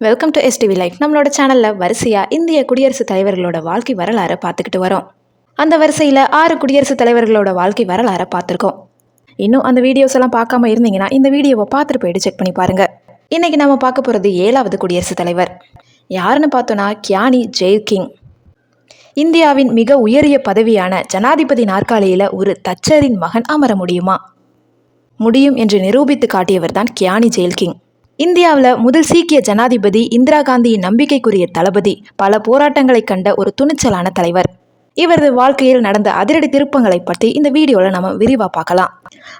Welcome to STV life. நம்மளோட சேனலில் வரிசையாக இந்திய குடியரசுத் தலைவர்களோட வாழ்க்கை வரலாறை பார்த்துக்கிட்டு வரோம். அந்த வரிசையில் 6 குடியரசுத் தலைவர்களோட வாழ்க்கை வரலாறை பார்த்துருக்கோம். இன்னும் அந்த வீடியோஸ் எல்லாம் பார்க்காம இருந்தீங்கன்னா இந்த வீடியோவை பார்த்துட்டு போயிட்டு செக் பண்ணி பாருங்கள். இன்றைக்கி நம்ம பார்க்க போகிறது 7வது குடியரசுத் தலைவர். யாருன்னு பார்த்தோன்னா கியானி ஜெயில் கிங். இந்தியாவின் மிக உயரிய பதவியான ஜனாதிபதி நாற்காலியில் ஒரு தச்சரின் மகன் அமர முடியுமா? முடியும் என்று நிரூபித்து காட்டியவர் தான் கியானி ஜெயில் கிங். இந்தியாவில் முதல் சீக்கிய ஜனாதிபதி, இந்திரா காந்தியின் நம்பிக்கைக்குரிய தளபதி, பல போராட்டங்களை கண்ட ஒரு துணிச்சலான தலைவர். இவரது வாழ்க்கையில் நடந்த அதிரடி திருப்பங்களை பற்றி இந்த வீடியோவில் நம்ம விரிவாக பார்க்கலாம்.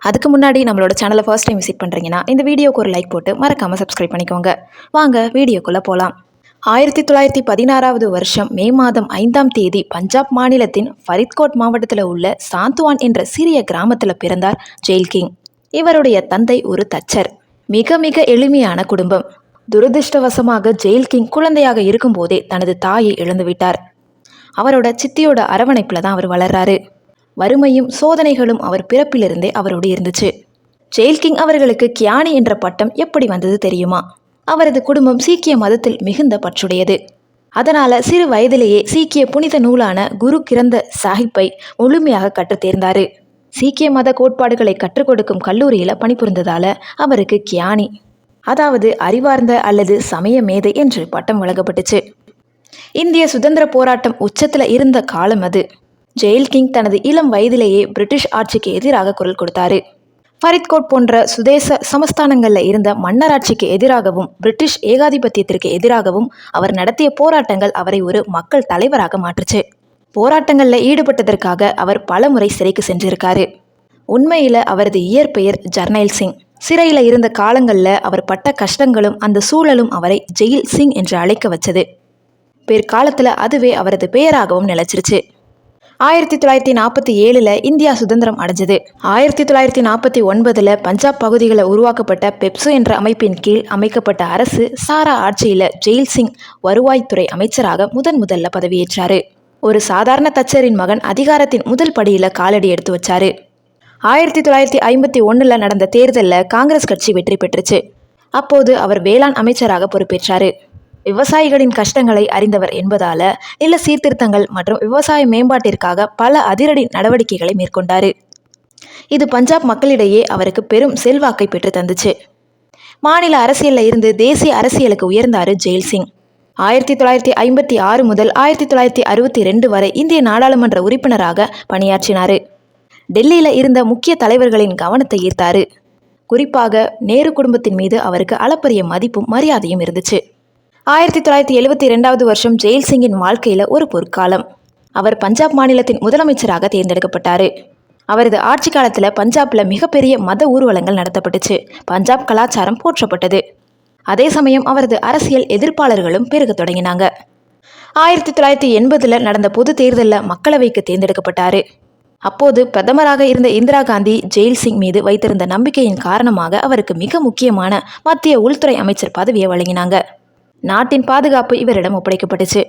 அதுக்கு முன்னாடி நம்மளோட சேனலை ஃபர்ஸ்ட் டைம் விசிட் பண்ணுறீங்கன்னா இந்த வீடியோக்கு ஒரு லைக் போட்டு மறக்காமல் சப்ஸ்கிரைப் பண்ணிக்கோங்க. வாங்க வீடியோக்குள்ளே போகலாம். 1916வது வருஷம் மே மாதம் 5ஆம் தேதி பஞ்சாப் மாநிலத்தின் ஃபரித்கோட் மாவட்டத்தில் உள்ள சாந்துவான் என்ற சிறிய கிராமத்தில் பிறந்தார் ஜெயில் கிங். இவருடைய தந்தை ஒரு தச்சர். மிக மிக எளிமையான குடும்பம். துரதிருஷ்டவசமாக ஜெயில் கிங் குழந்தையாக இருக்கும்போதே தனது தாயை இழந்துவிட்டார். அவரோட சித்தியோட அரவணைப்பில் தான் அவர் வளர்றாரு. வறுமையும் சோதனைகளும் அவர் பிறப்பிலிருந்தே அவரோடு இருந்துச்சு. ஜெயில் கிங் அவர்களுக்கு கியானி என்ற பட்டம் எப்படி வந்தது தெரியுமா? அவரது குடும்பம் சீக்கிய மதத்தில் மிகுந்த பற்றுடையது. அதனால சிறு வயதிலேயே சீக்கிய புனித நூலான குரு கிரந்த சாஹிப்பை முழுமையாக கற்றுத் தேர்ந்தாரு. சீக்கிய மத கோட்பாடுகளை கற்றுக் கொடுக்கும் கல்லூரியில் பணிபுரிந்ததால அவருக்கு கியானி, அதாவது அறிவார்ந்த அல்லது சமய மேதை என்று பட்டம் வழங்கப்பட்டுச்சு. இந்திய சுதந்திர போராட்டம் உச்சத்தில் இருந்த காலம் அது. ஜெயில் கிங் தனது இளம் வயதிலேயே பிரிட்டிஷ் ஆட்சிக்கு எதிராக குரல் கொடுத்தாரு. ஃபரித்கோட் போன்ற சுதேச சமஸ்தானங்களில் இருந்த மன்னராட்சிக்கு எதிராகவும் பிரிட்டிஷ் ஏகாதிபத்தியத்திற்கு எதிராகவும் அவர் நடத்திய போராட்டங்கள் அவரை ஒரு மக்கள் தலைவராக மாற்றுச்சு. போராட்டங்களில் ஈடுபட்டதற்காக அவர் பல முறை சிறைக்கு சென்றிருக்காரு. உண்மையில் அவரது இயற்பெயர் ஜர்னைல் சிங். சிறையில் இருந்த காலங்களில் அவர் பட்ட கஷ்டங்களும் அந்த சூழலும் அவரை ஜெயில் சிங் என்று அழைக்க வச்சது. பிற்காலத்தில் அதுவே அவரது பெயராகவும் நிலைச்சிருச்சு. 1947 இந்தியா சுதந்திரம் அடைஞ்சது. 1949 பஞ்சாப் பகுதிகளில் உருவாக்கப்பட்ட பெப்சு என்ற அமைப்பின் கீழ் அமைக்கப்பட்ட அரசு சாரா ஆட்சியில் ஜெயில் சிங் வருவாய்த்துறை அமைச்சராக முதல்ல பதவியேற்றாரு. ஒரு சாதாரண தச்சரின் மகன் அதிகாரத்தின் முதல் படியில் காலடி எடுத்து வச்சாரு. 1951 நடந்த தேர்தலில் காங்கிரஸ் கட்சி வெற்றி பெற்றுச்சு. அப்போது அவர் வேளாண் அமைச்சராக பொறுப்பேற்றாரு. விவசாயிகளின் கஷ்டங்களை அறிந்தவர் என்பதால நில சீர்திருத்தங்கள் மற்றும் விவசாய மேம்பாட்டிற்காக பல அதிரடி நடவடிக்கைகளை மேற்கொண்டாரு. இது பஞ்சாப் மக்களிடையே அவருக்கு பெரும் செல்வாக்கை பெற்று தந்துச்சு. மாநில அரசியலில் இருந்து தேசிய அரசியலுக்கு உயர்ந்தாரு ஜெயில் சிங். 1956 முதல் 1962 வரை இந்திய நாடாளுமன்ற உறுப்பினராக பணியாற்றினார். டெல்லியில் இருந்த முக்கிய தலைவர்களின் கவனத்தை ஈர்த்தாரு. குறிப்பாக நேரு குடும்பத்தின் மீது அவருக்கு அளப்பரிய மதிப்பும் மரியாதையும் இருந்துச்சு. 1972 வருஷம் ஜெயில் சிங்கின் வாழ்க்கையில் ஒரு பொற்காலம். அவர் பஞ்சாப் மாநிலத்தின் முதலமைச்சராக தேர்ந்தெடுக்கப்பட்டார். அவரது ஆட்சி காலத்தில் பஞ்சாபில் மிகப்பெரிய மத ஊர்வலங்கள் நடத்தப்பட்டுச்சு. பஞ்சாப் கலாச்சாரம் போற்றப்பட்டது. அதே சமயம் அவரது அரசியல் எதிர்ப்பாளர்களும் பெருக தொடங்கினாங்க. 1980 நடந்த பொது தேர்தலில் மக்களவைக்கு தேர்ந்தெடுக்கப்பட்டார். அப்போது பிரதமராக இருந்த இந்திரா காந்தி ஜெயில் சிங் மீது வைத்திருந்த நம்பிக்கையின் காரணமாக அவருக்கு மிக முக்கியமான மத்திய உள்துறை அமைச்சர் பதவியை வழங்கினாங்க. நாட்டின் பாதுகாப்பு இவரிடம் ஒப்படைக்கப்பட்டுச்சு.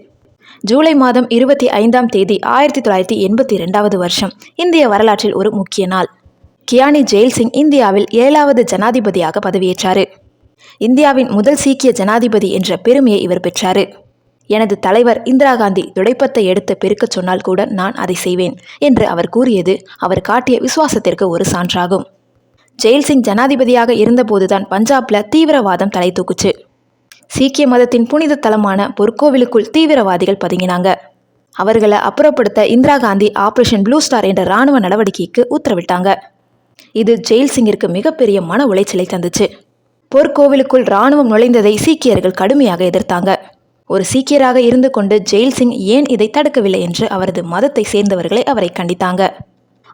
ஜூலை மாதம் 25ஆம் தேதி 1982 வருஷம் இந்திய வரலாற்றில் ஒரு முக்கிய நாள். கியானி ஜெயில் சிங் இந்தியாவில் 7வது ஜனாதிபதியாக பதவியேற்றார். இந்தியாவின் முதல் சீக்கிய ஜனாதிபதி என்ற பெருமையை இவர் பெற்றார். எனது தலைவர் இந்திரா காந்தி துடைப்பத்தை எடுத்து பெருக்கச் சொன்னால் கூட நான் அதை செய்வேன் என்று அவர் கூறியது அவர் காட்டிய விசுவாசத்திற்கு ஒரு சான்றாகும். ஜெயில் சிங் ஜனாதிபதியாக இருந்தபோதுதான் பஞ்சாப்ல தீவிரவாதம் தலை தூக்குச்சு. சீக்கிய மதத்தின் புனித தலமான பொற்கோவிலுக்குள் தீவிரவாதிகள் பதுங்கினாங்க. அவர்களை அப்புறப்படுத்த Indira Gandhi operation blue star என்ற இராணுவ நடவடிக்கைக்கு உத்தரவிட்டாங்க. இது ஜெயில் சிங்கிற்கு மிகப்பெரிய மன உளைச்சலை தந்துச்சு. பொற்கோவிலுக்குள் இராணுவம் நுழைந்ததை சீக்கியர்கள் கடுமையாக எதிர்த்தாங்க. ஒரு சீக்கியராக இருந்து கொண்டு ஜெயில் சிங் ஏன் இதை தடுக்கவில்லை என்று அவரது மதத்தை சேர்ந்தவர்களை அவரை கண்டித்தாங்க.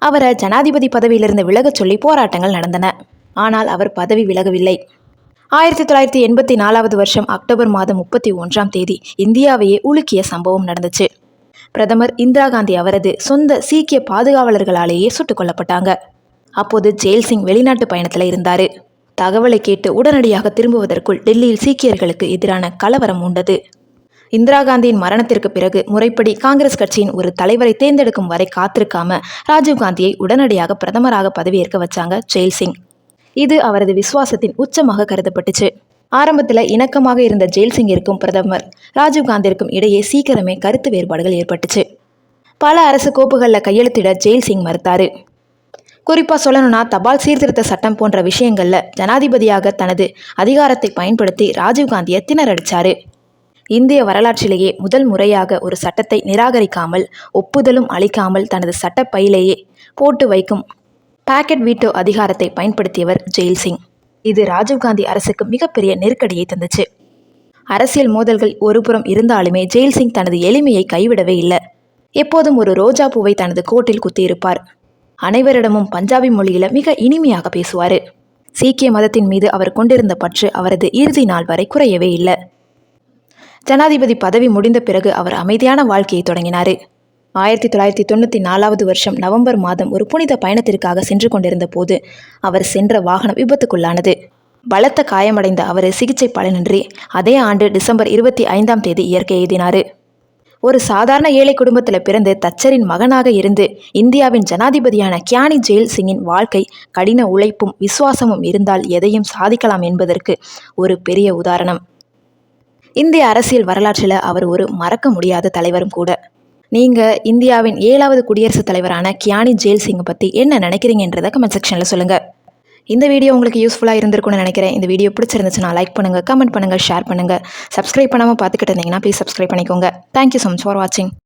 அவரை ஜனாதிபதி பதவியிலிருந்து விலகச் சொல்லி போராட்டங்கள் நடந்தன. ஆனால் அவர் பதவி விலகவில்லை. 1984 வருஷம் அக்டோபர் மாதம் 31ஆம் தேதி இந்தியாவையே உலுக்கிய சம்பவம் நடந்துச்சு. பிரதமர் இந்திரா காந்தி அவரது சொந்த சீக்கிய பாதுகாவலர்களாலேயே சுட்டுக் கொல்லப்பட்டாங்க. அப்போது ஜெயில் சிங் வெளிநாட்டு பயணத்தில் இருந்தார். தகவலை கேட்டு உடனடியாக திரும்புவதற்குள் டெல்லியில் சீக்கியர்களுக்கு எதிரான கலவரம் உண்டது. இந்திரா காந்தியின் மரணத்திற்கு பிறகு முறைப்படி காங்கிரஸ் கட்சியின் ஒரு தலைவரை தேர்ந்தெடுக்கும் வரை காத்திருக்காம ராஜீவ்காந்தியை உடனடியாக பிரதமராக பதவியேற்க வச்சாங்க ஜெயில் சிங். இது அவரது விசுவாசத்தின் உச்சமாக கருதப்பட்டுச்சு. ஆரம்பத்தில் இணக்கமாக இருந்த ஜெயில் சிங்கிற்கும் பிரதமர் ராஜீவ்காந்திற்கும் இடையே சீக்கிரமே கருத்து வேறுபாடுகள் ஏற்பட்டுச்சு. பல அரசு கோப்புகளில் கையெழுத்திட ஜெயில் சிங் மறுத்தார். குறிப்பாக சொல்லணும்னா தபால் சீர்திருத்த சட்டம் போன்ற விஷயங்களில் ஜனாதிபதியாக தனது அதிகாரத்தை பயன்படுத்தி ராஜீவ்காந்தியை திணறடிச்சார். இந்திய வரலாற்றிலேயே முதல் முறையாக ஒரு சட்டத்தை நிராகரிக்காமல் ஒப்புதலும் அளிக்காமல் தனது சட்டப்பையிலேயே போட்டு வைக்கும் பாக்கெட் வீட்டோ அதிகாரத்தை பயன்படுத்தியவர் ஜெயில் சிங். இது ராஜீவ்காந்தி அரசுக்கு மிகப்பெரிய நெருக்கடியை தந்துச்சு. அரசியல் மோதல்கள் ஒருபுறம் இருந்தாலுமே ஜெயில் சிங் தனது எளிமையை கைவிடவே இல்லை. எப்போதும் ஒரு ரோஜா பூவை தனது கோட்டில் குத்தியிருப்பார். அனைவரிடமும் பஞ்சாபி மொழியில மிக இனிமையாக பேசுவார். சீக்கிய மதத்தின் மீது அவர் கொண்டிருந்த பற்று அவரது இறுதி நாள் வரை குறையவே இல்லை. ஜனாதிபதி பதவி முடிந்த பிறகு அவர் அமைதியான வாழ்க்கையை தொடங்கினார். 1994 வருஷம் நவம்பர் மாதம் ஒரு புனித பயணத்திற்காக சென்று கொண்டிருந்த போது அவர் சென்ற வாகனம் விபத்துக்குள்ளானது. பலத்த காயமடைந்த அவர் சிகிச்சை பலனின்றி அதே ஆண்டு டிசம்பர் 25ஆம் தேதி இயற்கை எய்தினார். ஒரு சாதாரண ஏழை குடும்பத்தில் பிறந்து தச்சரின் மகனாக இருந்து இந்தியாவின் ஜனாதிபதியான கியானி ஜெயில் சிங்கின் வாழ்க்கை கடின உழைப்பும் விசுவாசமும் இருந்தால் எதையும் சாதிக்கலாம் என்பதற்கு ஒரு பெரிய உதாரணம். இந்திய அரசியல் வரலாற்றில் அவர் ஒரு மறக்க முடியாத தலைவரும் கூட. நீங்கள் இந்தியாவின் 7வது குடியரசுத் தலைவரான கியானி ஜெயில் சிங்கை பற்றி என்ன நினைக்கிறீங்கன்றதை கமெண்ட் செக்ஷனில் சொல்லுங்கள். இந்த வீடியோ உங்களுக்கு யூஸ்ஃபுல்லாக இருந்திருக்கும்னு நினைக்கிறேன். இந்த வீடியோ பிடிச்சிருந்துச்சுன்னா லைக் பண்ணுங்கள், கமெண்ட் பண்ணுங்கள், ஷேர் பண்ணுங்கள். சப்ஸ்கிரைப் பண்ணாமல் பார்த்துக்கிட்டு இருந்தீங்கன்னா ப்ளீஸ் சப்ஸ்கிரைப் பண்ணிக்கோங்க. தேங்க்யூ ஸோ மச் ஃபார் வாட்சிங்.